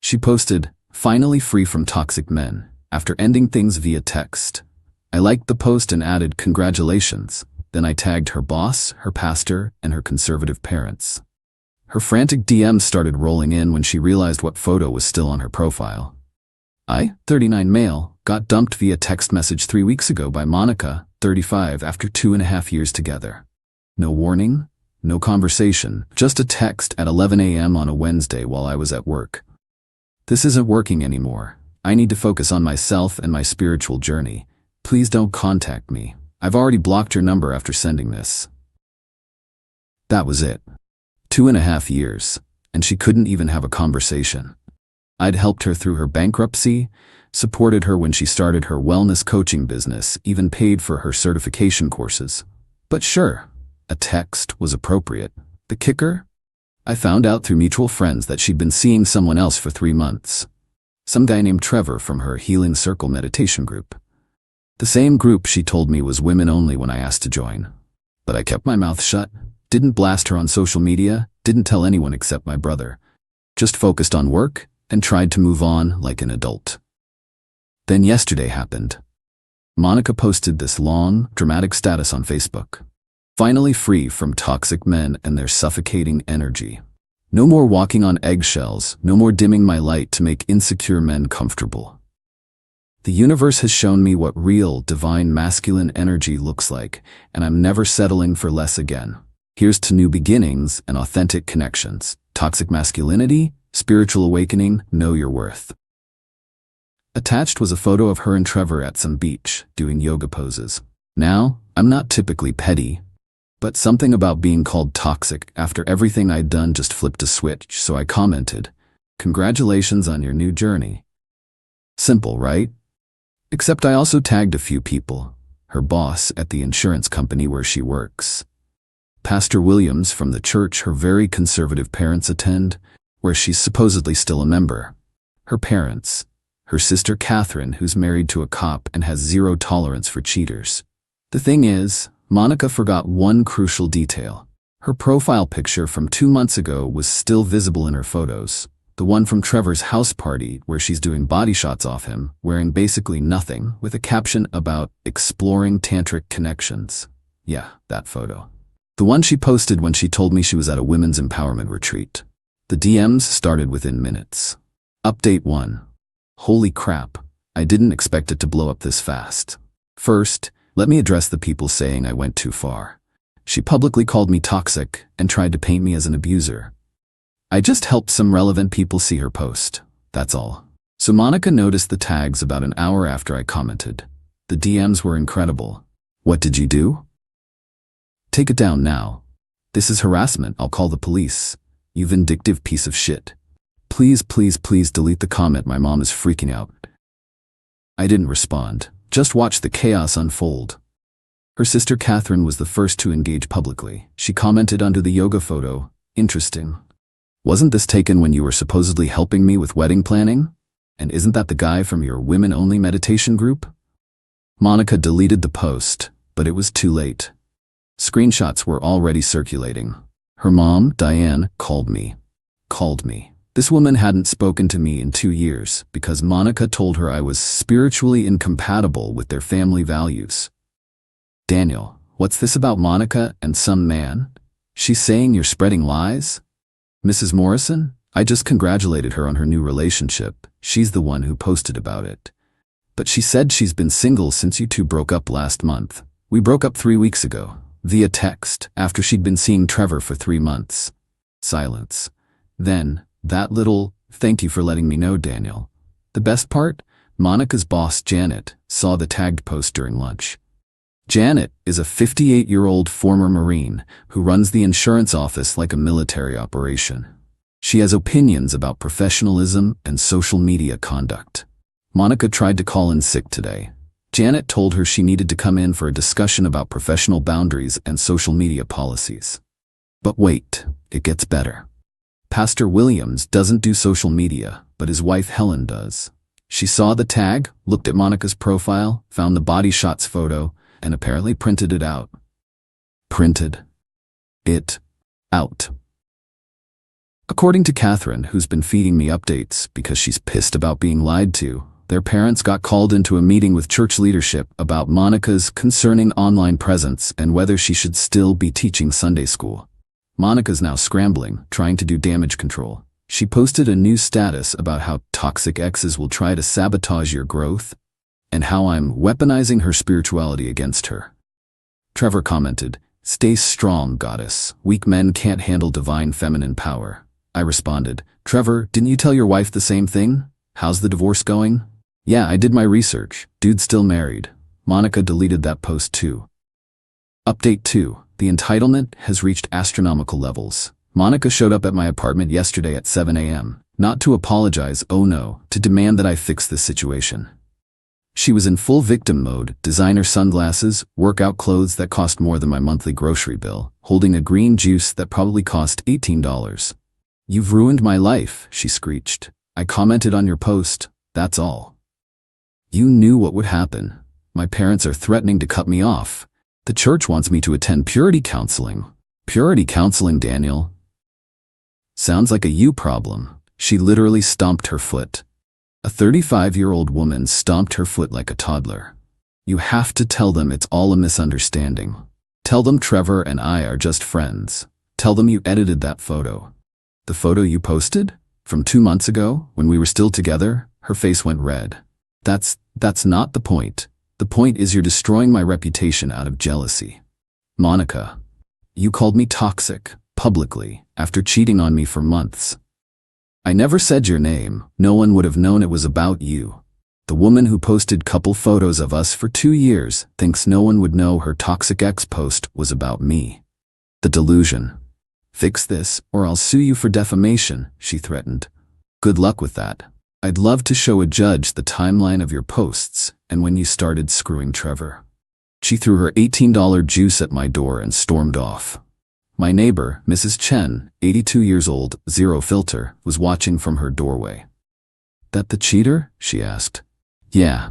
She posted, "Finally free from toxic men, after ending things via text." I liked the post and added, "Congratulations." Then I tagged her boss, her pastor, and her conservative parents. Her frantic DMs started rolling in when she realized what photo was still on her profile. I, 39 male, got dumped via text message 3 weeks ago by Monica, 35, after 2.5 years together. No warning, no conversation, just a text at 11 a.m. on a Wednesday while I was at work. This isn't working anymore. I need to focus on myself and my spiritual journey. Please don't contact me. I've already blocked your number after sending this. That was it. 2.5 years, and she couldn't even have a conversation. I'd helped her through her bankruptcy, supported her when she started her wellness coaching business, even paid for her certification courses. But sure, a text was appropriate. The kicker? I found out through mutual friends that she'd been seeing someone else for 3 months. Some guy named Trevor from her Healing Circle meditation group. The same group she told me was women only when I asked to join. But I kept my mouth shut, didn't blast her on social media, didn't tell anyone except my brother. Just focused on work and tried to move on like an adult. Then yesterday happened. Monica posted this long, dramatic status on Facebook. Finally free from toxic men and their suffocating energy. No more walking on eggshells, no more dimming my light to make insecure men comfortable. The universe has shown me what real, divine masculine energy looks like, and I'm never settling for less again. Here's to new beginnings and authentic connections. Toxic masculinity, spiritual awakening, know your worth. Attached was a photo of her and Trevor at some beach, doing yoga poses. Now, I'm not typically petty, but something about being called toxic after everything I'd done just flipped a switch, so I commented, "Congratulations on your new journey." Simple, right? Except I also tagged a few people. Her boss at the insurance company where she works. Pastor Williams from the church her very conservative parents attend, where she's supposedly still a member. Her parents. Her sister Catherine, who's married to a cop and has zero tolerance for cheaters. The thing is, Monica forgot one crucial detail. Her profile picture from 2 months ago was still visible in her photos. The one from Trevor's house party where she's doing body shots off him, wearing basically nothing, with a caption about exploring tantric connections. Yeah, that photo. The one she posted when she told me she was at a women's empowerment retreat. The DMs started within minutes. Update 1. Holy crap, I didn't expect it to blow up this fast. First, let me address the people saying I went too far. She publicly called me toxic and tried to paint me as an abuser. I just helped some relevant people see her post, that's all. So Monica noticed the tags about an hour after I commented. The DMs were incredible. What did you do? Take it down now. This is harassment, I'll call the police. You vindictive piece of shit. Please, please, please delete the comment, my mom is freaking out. I didn't respond, just watched the chaos unfold. Her sister Catherine was the first to engage publicly. She commented under the yoga photo, "Interesting. Wasn't this taken when you were supposedly helping me with wedding planning? And isn't that the guy from your women-only meditation group?" Monica deleted the post, but it was too late. Screenshots were already circulating. Her mom, Diane, called me. This woman hadn't spoken to me in 2 years because Monica told her I was spiritually incompatible with their family values. Daniel, what's this about Monica and some man? She's saying you're spreading lies? Mrs. Morrison, I just congratulated her on her new relationship. She's the one who posted about it. But she said she's been single since you two broke up last month. We broke up 3 weeks ago, via text, after she'd been seeing Trevor for 3 months. Silence. Then, that little, "Thank you for letting me know, Daniel." The best part? Monica's boss, Janet, saw the tagged post during lunch. Janet is a 58-year-old former Marine who runs the insurance office like a military operation. She has opinions about professionalism and social media conduct. Monica tried to call in sick today. Janet told her she needed to come in for a discussion about professional boundaries and social media policies. But wait, it gets better. Pastor Williams doesn't do social media, but his wife Helen does. She saw the tag, looked at Monica's profile, found the body shots photo, and apparently printed it out. Printed it out. According to Catherine, who's been feeding me updates because she's pissed about being lied to, their parents got called into a meeting with church leadership about Monica's concerning online presence and whether she should still be teaching Sunday school. Monica's now scrambling, trying to do damage control. She posted a new status about how toxic exes will try to sabotage your growth and how I'm weaponizing her spirituality against her. Trevor commented, "Stay strong, goddess. Weak men can't handle divine feminine power." I responded, "Trevor, didn't you tell your wife the same thing? How's the divorce going?" "Yeah, I did my research. Dude's still married." Monica deleted that post too. Update 2. The entitlement has reached astronomical levels. Monica showed up at my apartment yesterday at 7 a.m., not to apologize, oh no, to demand that I fix this situation. She was in full victim mode, designer sunglasses, workout clothes that cost more than my monthly grocery bill, holding a green juice that probably cost $18. "You've ruined my life," she screeched. "I commented on your post, that's all. You knew what would happen. My parents are threatening to cut me off. The church wants me to attend purity counseling." "Purity counseling, Daniel? Sounds like a you problem." She literally stomped her foot. A 35-year-old woman stomped her foot like a toddler. "You have to tell them it's all a misunderstanding. Tell them Trevor and I are just friends. Tell them you edited that photo." "The photo you posted? From 2 months ago, when we were still together?" Her face went red. That's not the point. The point is you're destroying my reputation out of jealousy." "Monica, you called me toxic, publicly, after cheating on me for months. I never said your name. No one would have known it was about you. The woman who posted couple photos of us for 2 years thinks no one would know her toxic ex post was about me. The delusion. Fix this, or I'll sue you for defamation," she threatened. "Good luck with that. I'd love to show a judge the timeline of your posts and when you started screwing Trevor." She threw her $18 juice at my door and stormed off. My neighbor, Mrs. Chen, 82 years old, zero filter, was watching from her doorway. "That the cheater?" she asked. "Yeah.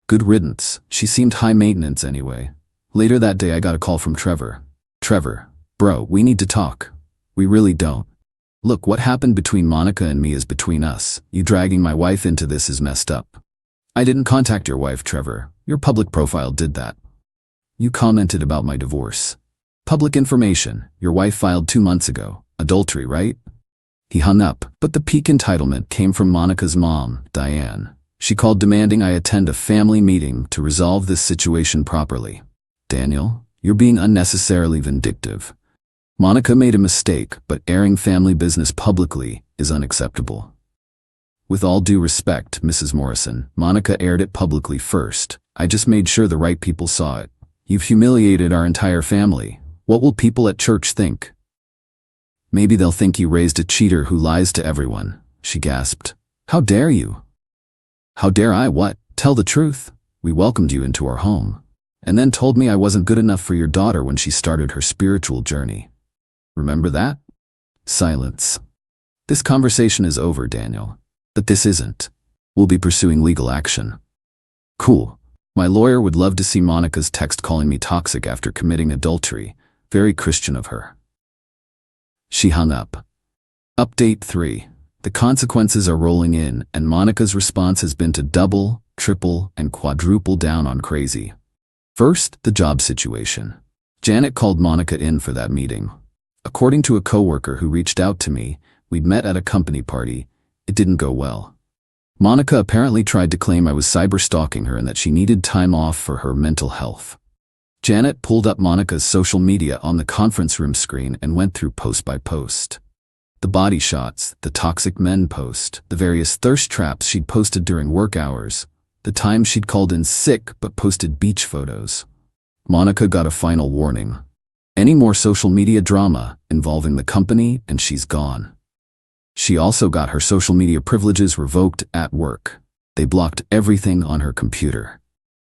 Good riddance. She seemed high maintenance anyway." Later that day I got a call from Trevor. "Trevor, bro, we need to talk." "We really don't. Look, what happened between Monica and me is between us. You dragging my wife into this is messed up." "I didn't contact your wife, Trevor. Your public profile did that." "You commented about my divorce. Public information. Your wife filed 2 months ago. Adultery, right?" He hung up, but the peak entitlement came from Monica's mom, Diane. She called demanding I attend a family meeting to resolve this situation properly. "Daniel, you're being unnecessarily vindictive. Monica made a mistake, but airing family business publicly is unacceptable." "With all due respect, Mrs. Morrison, Monica aired it publicly first. I just made sure the right people saw it. You've humiliated our entire family. What will people at church think?" "Maybe they'll think you raised a cheater who lies to everyone," she gasped. "How dare you?" "How dare I what? Tell the truth. We welcomed you into our home. And then told me I wasn't good enough for your daughter when she started her spiritual journey. Remember that?" Silence. "This conversation is over, Daniel. But this isn't. We'll be pursuing legal action." "Cool. My lawyer would love to see Monica's text calling me toxic after committing adultery. Very Christian of her." She hung up. Update 3. The consequences are rolling in, and Monica's response has been to double, triple, and quadruple down on crazy. First, the job situation. Janet called Monica in for that meeting. According to a coworker who reached out to me, we'd met at a company party. It didn't go well. Monica apparently tried to claim I was cyber-stalking her and that she needed time off for her mental health. Janet pulled up Monica's social media on the conference room screen and went through post by post. The body shots, the toxic men post, the various thirst traps she'd posted during work hours, the times she'd called in sick but posted beach photos. Monica got a final warning. Any more social media drama involving the company and she's gone. She also got her social media privileges revoked at work. They blocked everything on her computer.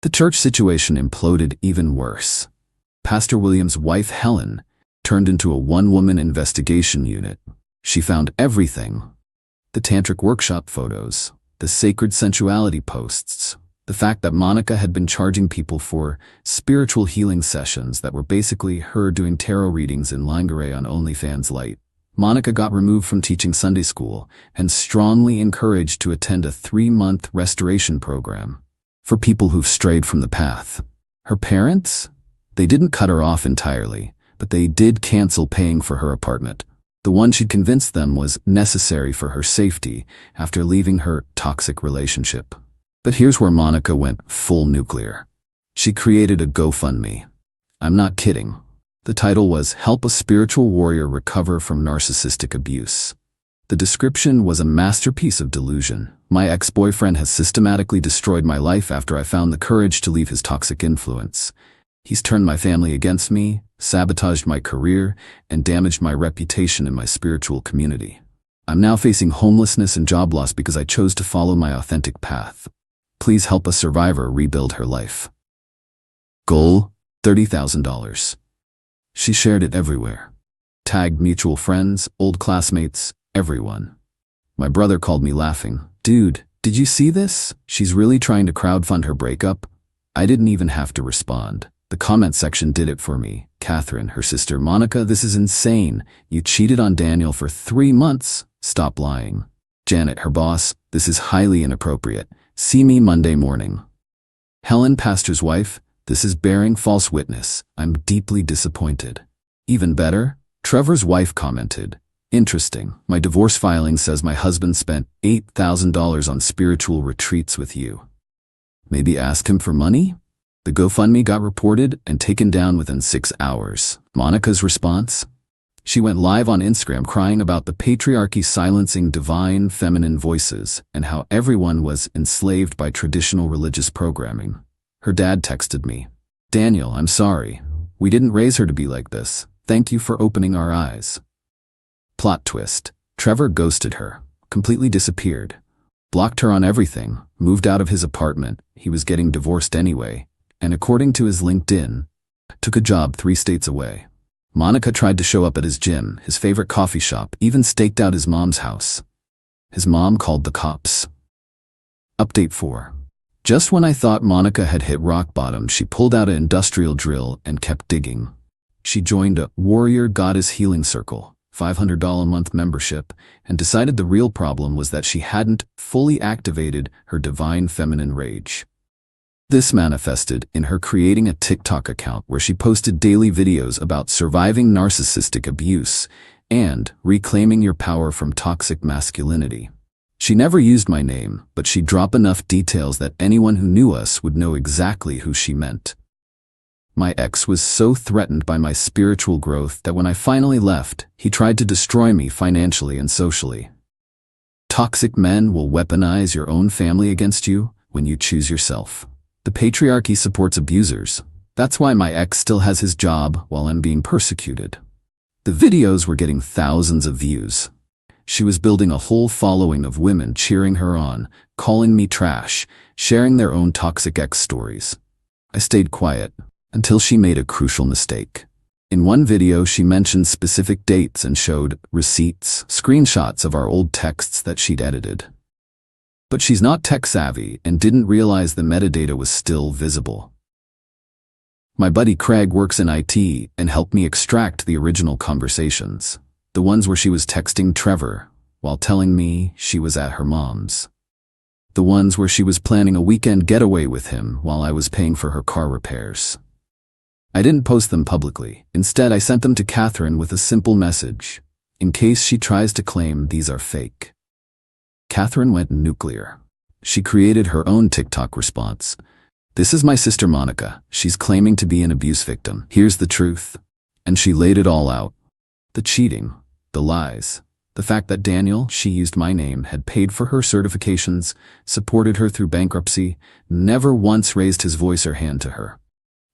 The church situation imploded even worse. Pastor William's wife, Helen, turned into a one-woman investigation unit. She found everything. The tantric workshop photos, the sacred sensuality posts, the fact that Monica had been charging people for spiritual healing sessions that were basically her doing tarot readings in lingerie on OnlyFans Lite. Monica got removed from teaching Sunday school and strongly encouraged to attend a 3-month restoration program for people who've strayed from the path. Her parents? They didn't cut her off entirely, but they did cancel paying for her apartment. The one she'd convinced them was necessary for her safety after leaving her toxic relationship. But here's where Monica went full nuclear. She created a GoFundMe. I'm not kidding. The title was Help a Spiritual Warrior Recover from Narcissistic Abuse. The description was a masterpiece of delusion. My ex-boyfriend has systematically destroyed my life after I found the courage to leave his toxic influence. He's turned my family against me, sabotaged my career, and damaged my reputation in my spiritual community. I'm now facing homelessness and job loss because I chose to follow my authentic path. Please help a survivor rebuild her life. Goal: $30,000. She shared it everywhere. Tagged mutual friends, old classmates, everyone. My brother called me laughing. Dude, did you see this? She's really trying to crowdfund her breakup? I didn't even have to respond. The comment section did it for me. Catherine, her sister, Monica, this is insane. You cheated on Daniel for 3 months. Stop lying. Janet, her boss, this is highly inappropriate. See me Monday morning. Helen, pastor's wife, this is bearing false witness. I'm deeply disappointed. Even better, Trevor's wife commented, interesting. My divorce filing says my husband spent $8,000 on spiritual retreats with you. Maybe ask him for money? The GoFundMe got reported and taken down within 6 hours. Monica's response? She went live on Instagram crying about the patriarchy silencing divine feminine voices and how everyone was enslaved by traditional religious programming. Her dad texted me, Daniel, I'm sorry. We didn't raise her to be like this. Thank you for opening our eyes. Plot twist. Trevor ghosted her, completely disappeared, blocked her on everything, moved out of his apartment. He was getting divorced anyway, and according to his LinkedIn, took a job 3 states away. Monica tried to show up at his gym, his favorite coffee shop, even staked out his mom's house. His mom called the cops. Update 4. Just when I thought Monica had hit rock bottom, she pulled out an industrial drill and kept digging. She joined a Warrior Goddess Healing Circle, $500 a month membership, and decided the real problem was that she hadn't fully activated her divine feminine rage. This manifested in her creating a TikTok account where she posted daily videos about surviving narcissistic abuse and reclaiming your power from toxic masculinity. She never used my name, but she'd drop enough details that anyone who knew us would know exactly who she meant. My ex was so threatened by my spiritual growth that when I finally left, he tried to destroy me financially and socially. Toxic men will weaponize your own family against you when you choose yourself. The patriarchy supports abusers. That's why my ex still has his job while I'm being persecuted. The videos were getting thousands of views. She was building a whole following of women cheering her on, calling me trash, sharing their own toxic ex stories. I stayed quiet until she made a crucial mistake. In one video, she mentioned specific dates and showed receipts, screenshots of our old texts that she'd edited. But she's not tech savvy and didn't realize the metadata was still visible. My buddy Craig works in IT and helped me extract the original conversations. The ones where she was texting Trevor while telling me she was at her mom's. The ones where she was planning a weekend getaway with him while I was paying for her car repairs. I didn't post them publicly. Instead, I sent them to Catherine with a simple message, in case she tries to claim these are fake. Catherine went nuclear. She created her own TikTok response. This is my sister Monica. She's claiming to be an abuse victim. Here's the truth. And she laid it all out. The cheating, the lies, the fact that Daniel, she used my name, had paid for her certifications, supported her through bankruptcy, never once raised his voice or hand to her.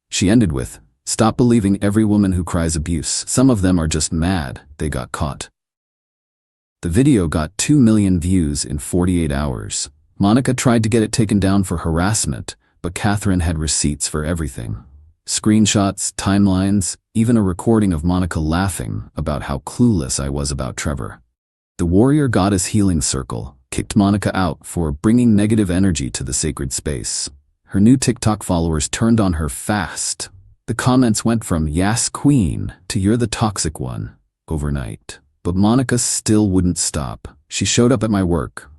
She ended with, stop believing every woman who cries abuse. Some of them are just mad they got caught. The video got 2 million views in 48 hours. Monica tried to get it taken down for harassment, but Catherine had receipts for everything. Screenshots, timelines, even a recording of Monica laughing about how clueless I was about Trevor. The Warrior Goddess Healing Circle kicked Monica out for bringing negative energy to the sacred space. Her new TikTok followers turned on her fast. The comments went from "Yes, Queen" to "You're the toxic one" overnight. But Monica still wouldn't stop. She showed up at my work,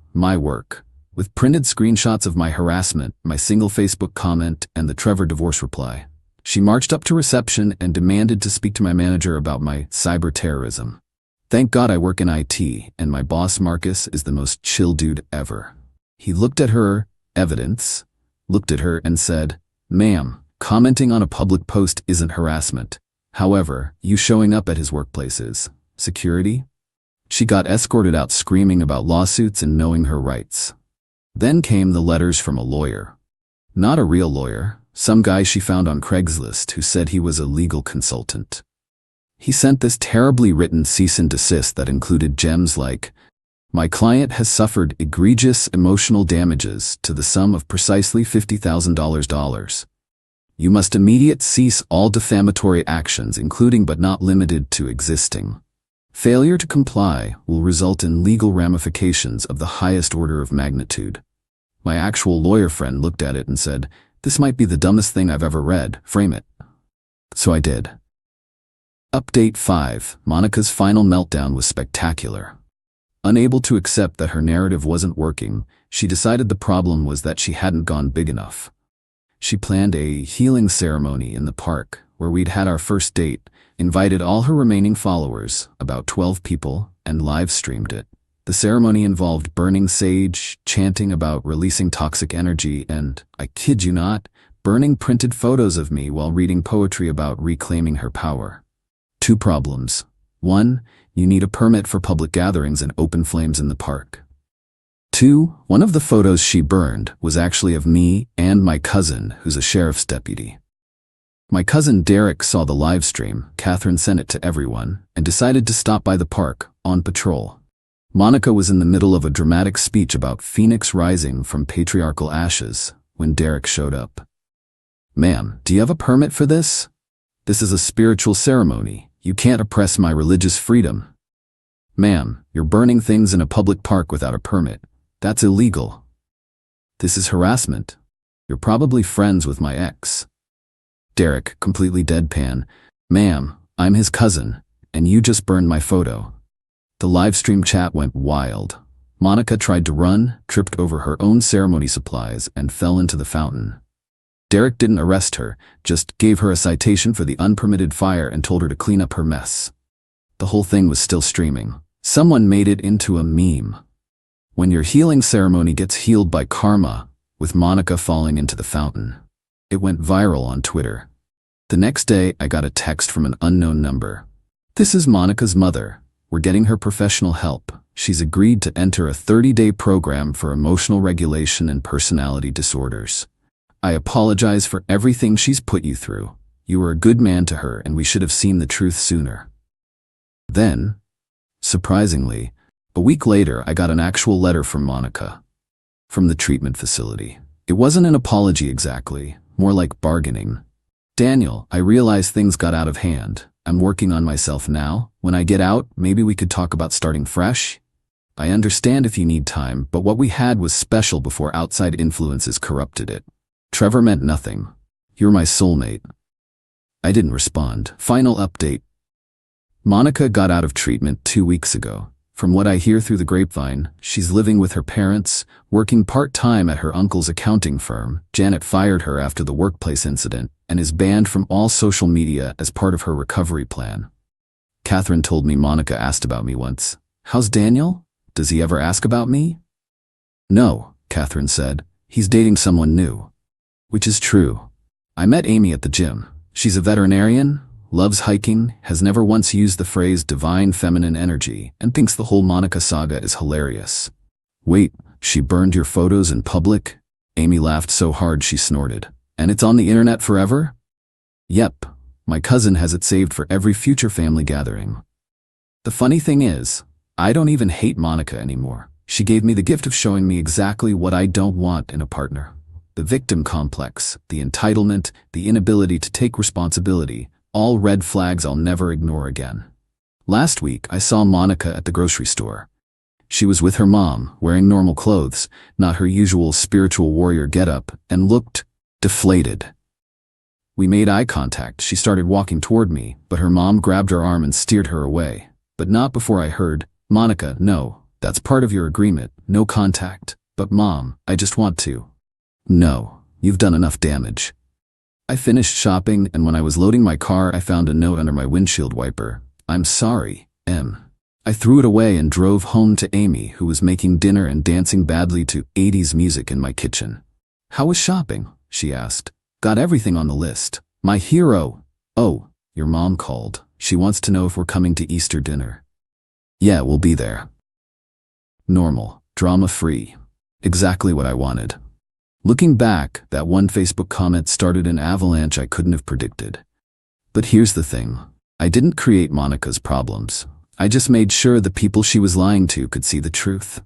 with printed screenshots of my harassment, my single Facebook comment, and the Trevor divorce reply. She marched up to reception and demanded to speak to my manager about my cyber terrorism. Thank God I work in IT, and my boss Marcus is the most chill dude ever. He looked at her and said, "Ma'am, commenting on a public post isn't harassment. However, you showing up at his workplace is. Security?" She got escorted out screaming about lawsuits and knowing her rights. Then came the letters from a lawyer. Not a real lawyer, some guy she found on Craigslist who said he was a legal consultant. He sent this terribly written cease and desist that included gems like, "My client has suffered egregious emotional damages to the sum of precisely $50,000. You must immediately cease all defamatory actions, including but not limited to existing. Failure to comply will result in legal ramifications of the highest order of magnitude." My actual lawyer friend looked at it and said, "This might be the dumbest thing I've ever read, frame it." So I did. Update 5. Monica's final meltdown was spectacular. Unable to accept that her narrative wasn't working, she decided the problem was that she hadn't gone big enough. She planned a healing ceremony in the park, where we'd had our first date, invited all her remaining followers, about 12 people, and live-streamed it. The ceremony involved burning sage, chanting about releasing toxic energy, and, I kid you not, burning printed photos of me while reading poetry about reclaiming her power. 2 problems. 1, you need a permit for public gatherings and open flames in the park. 2, one of the photos she burned was actually of me and my cousin, who's a sheriff's deputy. My cousin Derek saw the live stream, Catherine sent it to everyone, and decided to stop by the park, on patrol. Monica was in the middle of a dramatic speech about Phoenix rising from patriarchal ashes when Derek showed up. "Ma'am, do you have a permit for this? This is a spiritual ceremony. You can't oppress my religious freedom." "Ma'am, you're burning things in a public park without a permit. That's illegal. This is harassment. You're probably friends with my ex." Derek, completely deadpan, "Ma'am, I'm his cousin, and you just burned my photo." The livestream chat went wild. Monica tried to run, tripped over her own ceremony supplies, and fell into the fountain. Derek didn't arrest her, just gave her a citation for the unpermitted fire and told her to clean up her mess. The whole thing was still streaming. Someone made it into a meme. "When your healing ceremony gets healed by karma," with Monica falling into the fountain. It went viral on Twitter. The next day, I got a text from an unknown number. "This is Monica's mother. We're getting her professional help. She's agreed to enter a 30-day program for emotional regulation and personality disorders. I apologize for everything she's put you through. You were a good man to her, and we should have seen the truth sooner." Then, surprisingly, a week later, I got an actual letter from Monica. From the treatment facility. It wasn't an apology exactly, more like bargaining. "Daniel, I realize things got out of hand. I'm working on myself now. When I get out, maybe we could talk about starting fresh. I understand if you need time, but what we had was special before outside influences corrupted it. Trevor meant nothing. You're my soulmate." I didn't respond. Final update. Monica got out of treatment 2 weeks ago. From what I hear through the grapevine, she's living with her parents, working part-time at her uncle's accounting firm. Janet fired her after the workplace incident and is banned from all social media as part of her recovery plan. Catherine told me Monica asked about me once. "How's Daniel? Does he ever ask about me?" "No," Catherine said. "He's dating someone new." Which is true. I met Amy at the gym. She's a veterinarian, loves hiking, has never once used the phrase divine feminine energy, and thinks the whole Monica saga is hilarious. "Wait, she burned your photos in public?" Amy laughed so hard she snorted. "And it's on the internet forever?" "Yep. My cousin has it saved for every future family gathering." The funny thing is, I don't even hate Monica anymore. She gave me the gift of showing me exactly what I don't want in a partner. The victim complex, the entitlement, the inability to take responsibility, all red flags I'll never ignore again. Last week, I saw Monica at the grocery store. She was with her mom, wearing normal clothes, not her usual spiritual warrior getup, and looked deflated. We made eye contact. She started walking toward me, but her mom grabbed her arm and steered her away. But not before I heard, "Monica, no, that's part of your agreement, no contact." "But Mom, I just want to." "No, you've done enough damage." I finished shopping, and when I was loading my car, I found a note under my windshield wiper. "I'm sorry, M." I threw it away and drove home to Amy, who was making dinner and dancing badly to 80s music in my kitchen. "How was shopping?" she asked. "Got everything on the list." "My hero." "Oh, your mom called. She wants to know if we're coming to Easter dinner." "Yeah, we'll be there." Normal, drama-free. Exactly what I wanted. Looking back, that one Facebook comment started an avalanche I couldn't have predicted. But here's the thing. I didn't create Monica's problems. I just made sure the people she was lying to could see the truth.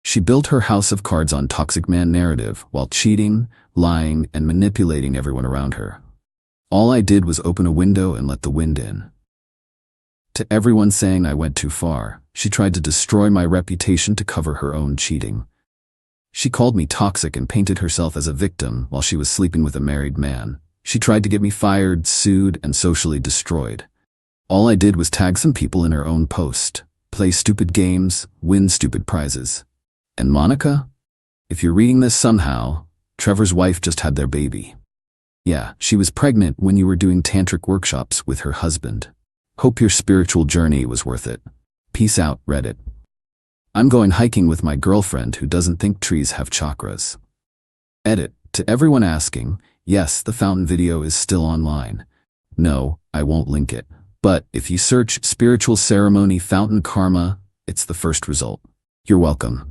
She built her house of cards on toxic man narrative while cheating, lying, and manipulating everyone around her. All I did was open a window and let the wind in. To everyone saying I went too far, she tried to destroy my reputation to cover her own cheating. She called me toxic and painted herself as a victim while she was sleeping with a married man. She tried to get me fired, sued, and socially destroyed. All I did was tag some people in her own post, play stupid games, win stupid prizes. And Monica? If you're reading this somehow, Trevor's wife just had their baby. Yeah, she was pregnant when you were doing tantric workshops with her husband. Hope your spiritual journey was worth it. Peace out, Reddit. I'm going hiking with my girlfriend who doesn't think trees have chakras. Edit. To everyone asking, yes, the fountain video is still online. No, I won't link it. But if you search spiritual ceremony fountain karma, it's the first result. You're welcome.